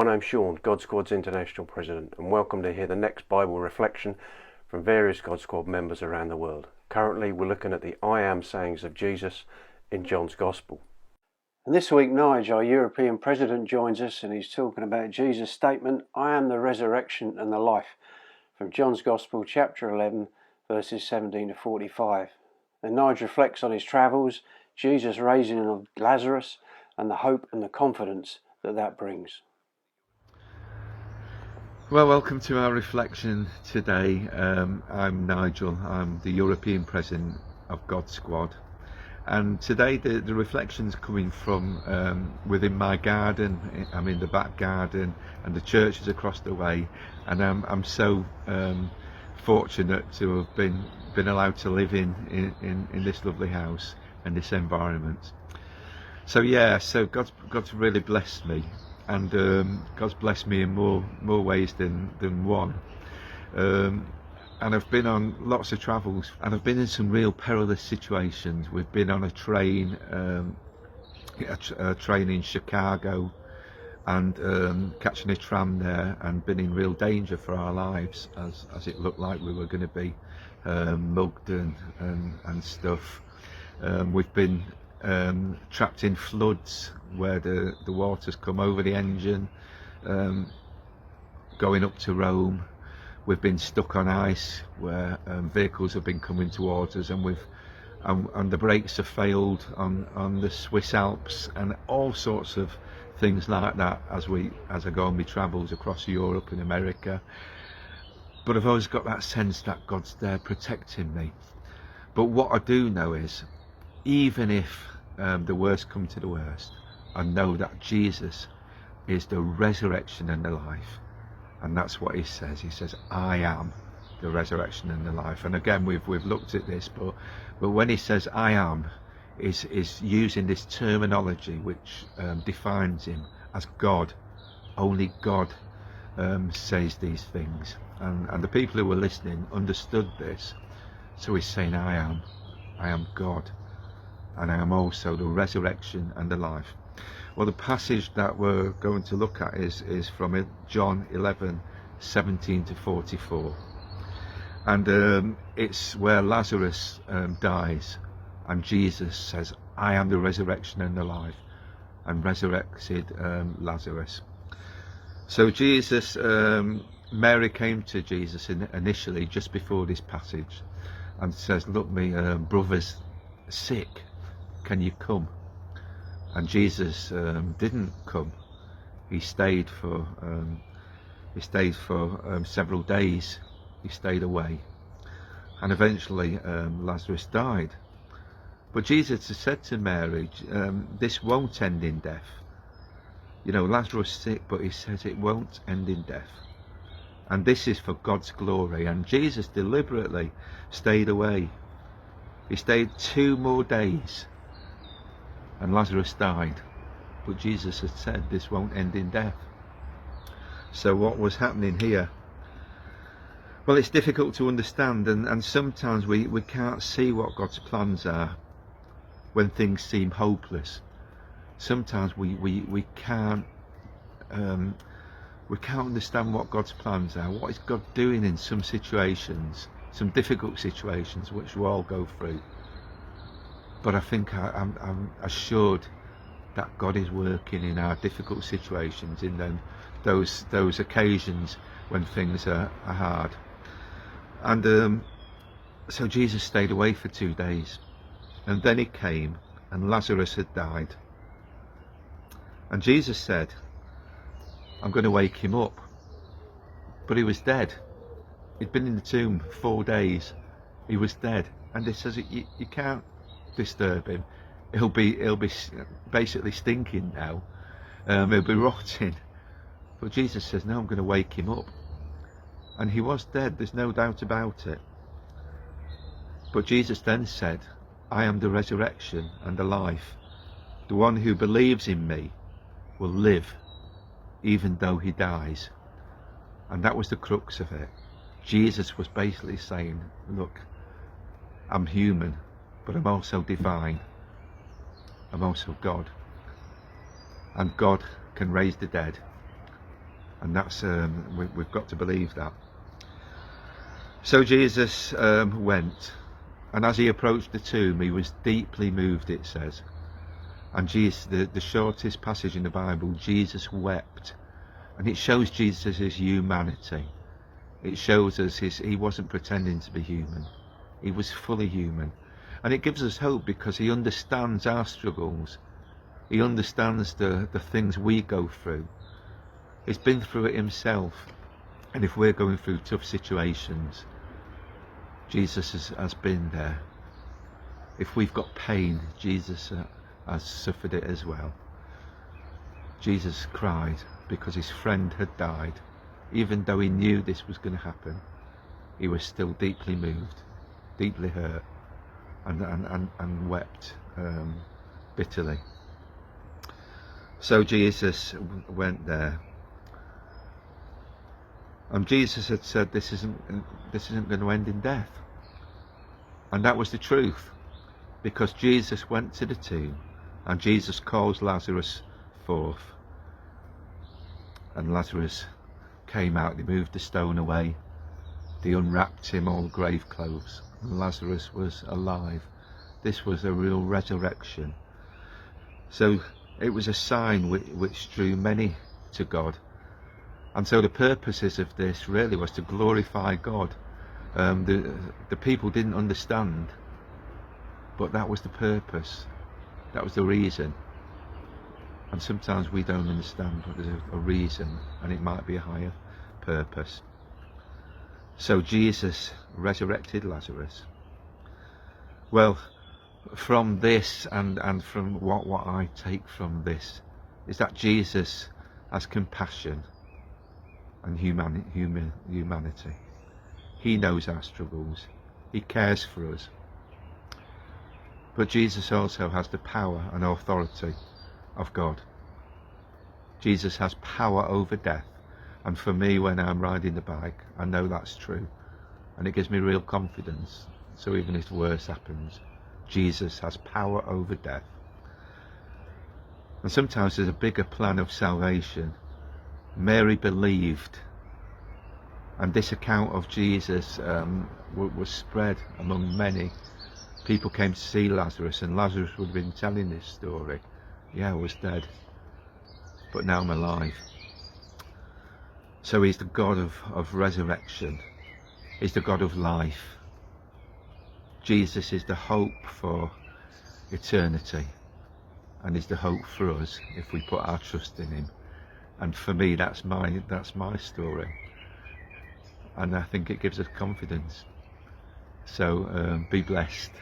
My name's Sean, God Squad's International President, and welcome to hear the next Bible reflection from various God Squad members around the world. Currently we're looking at the I am sayings of Jesus in John's Gospel. And this week Nige, our European President, joins us and he's talking about Jesus' statement, I am the resurrection and the life, from John's Gospel chapter 11 verses 17 to 45. And Nige reflects on his travels, Jesus' raising of Lazarus, and the hope and the confidence that brings. Well, welcome to our reflection today. I'm Nigel, I'm the European President of God Squad, and today the reflection's coming from within my garden. I'm in the back garden and the church is across the way, and I'm so fortunate to have been allowed to live in this lovely house and this environment. So God's really blessed me. And God's blessed me in more ways than one. And I've been on lots of travels, and I've been in some real perilous situations. We've been on a train in Chicago, and catching a tram there, and been in real danger for our lives, as it looked like we were going to be mugged and stuff. We've been trapped in floods where the water's come over the engine, going up to Rome. We've been stuck on ice where vehicles have been coming towards us, and the brakes have failed on the Swiss Alps, and all sorts of things like that as I go on my travels across Europe and America. But I've always got that sense that God's there protecting me. But what I do know is, even if the worst come to the worst, I know that Jesus is the resurrection and the life, and that's what he says. He says, I am the resurrection and the life. And again, we've looked at this, but when he says I am, is using this terminology which defines him as God. Only God says these things, and the people who were listening understood this. So he's saying, I am God, and I am also the resurrection and the life. Well, the passage that we're going to look at is from John 11:17 to 44, and it's where Lazarus dies, and Jesus says, I am the resurrection and the life, and resurrected Lazarus. So Jesus, Mary came to Jesus initially just before this passage and says, look, my brother's sick, can you come? And Jesus didn't come. He stayed for several days. He stayed away, and eventually Lazarus died. But Jesus has said to Mary, this won't end in death. You know, Lazarus is sick, but he says it won't end in death, and this is for God's glory. And Jesus deliberately stayed away. He stayed 2 more days, and Lazarus died. But Jesus had said this won't end in death. So what was happening here? Well, it's difficult to understand, and sometimes we can't see what God's plans are when things seem hopeless. Sometimes we can't understand what God's plans are. What is God doing in some situations, some difficult situations which we all go through? But I think I'm assured that God is working in our difficult situations, in those occasions when things are hard. And so Jesus stayed away for 2 days, and then he came, and Lazarus had died. And Jesus said, I'm going to wake him up. But he was dead. He'd been in the tomb 4 days. He was dead. And he says, you can't disturb him. He'll be basically stinking now. He'll be rotting. But Jesus says, no, I'm going to wake him up. And he was dead, there's no doubt about it. But Jesus then said, I am the resurrection and the life. The one who believes in me will live even though he dies. And that was the crux of it. Jesus was basically saying, look, I'm human, but I'm also divine. I'm also God. And God can raise the dead. and that's we've got to believe that. So Jesus went, and as he approached the tomb, he was deeply moved, it says. And Jesus, the shortest passage in the Bible, Jesus wept. And it shows Jesus' humanity. It shows us he wasn't pretending to be human. He was fully human. And it gives us hope because he understands our struggles. He understands the things we go through. He's been through it himself. And if we're going through tough situations, Jesus has been there. If we've got pain, Jesus has suffered it as well. Jesus cried because his friend had died. Even though he knew this was going to happen, he was still deeply moved, deeply hurt, and wept bitterly. So Jesus went there, and Jesus had said, this isn't going to end in death. And that was the truth, because Jesus went to the tomb, and Jesus calls Lazarus forth, and Lazarus came out. They moved the stone away, they unwrapped him all grave clothes, and Lazarus was alive. This was a real resurrection. So it was a sign which drew many to God. And so the purposes of this really was to glorify God. The people didn't understand, but that was the purpose, that was the reason. And sometimes we don't understand, but there's a reason, and it might be a higher purpose. So Jesus resurrected Lazarus. Well, from this and from what I take from this is that Jesus has compassion and humanity. He knows our struggles. He cares for us. But Jesus also has the power and authority of God. Jesus has power over death, and for me, when I'm riding the bike, I know that's true, and it gives me real confidence. So even if worse happens, Jesus has power over death. And sometimes there's a bigger plan of salvation. Mary believed, and this account of Jesus was spread among many. People came to see Lazarus, and Lazarus would have been telling this story. Yeah, I was dead, but now I'm alive. So he's the God of resurrection. He's the God of life. Jesus is the hope for eternity, and is the hope for us if we put our trust in him. And for me, that's my story, and I think it gives us confidence. So be blessed.